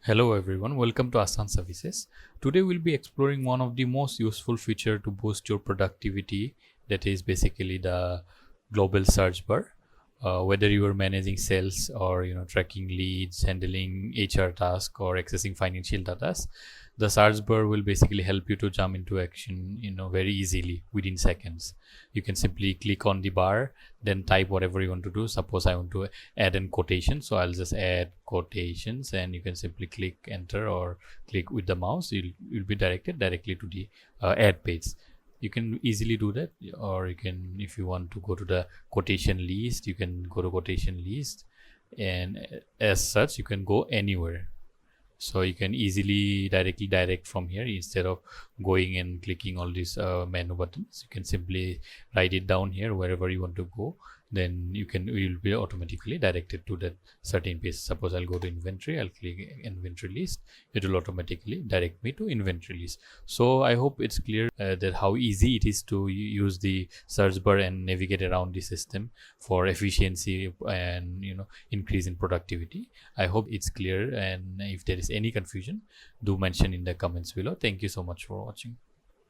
Hello everyone, welcome to Aasaan Services. Today we'll be exploring one of the most useful feature to boost your productivity, that is basically the global search bar. Whether you are managing sales or tracking leads, handling HR tasks or accessing financial data, the search bar will basically help you to jump into action very easily within seconds. You can simply click on the bar, then type whatever you want to do. Suppose I want to add in quotation, so I'll just add quotations, and you can simply click enter or click with the mouse. You'll be directed directly to the ad page. You can easily do that, or you can, if you want to go to the quotation list, you can go to quotation list, and as such you can go anywhere. So you can easily directly direct from here instead of going and clicking all these menu buttons. You can simply write it down here wherever you want to go, then you'll be automatically directed to that certain page. Suppose I'll go to inventory, I'll click inventory list, it will automatically direct me to inventory list. So I hope it's clear that how easy it is to use the search bar and navigate around the system for efficiency and increase in productivity. I hope it's clear, and if there is any confusion, do mention in the comments below. Thank you so much for watching.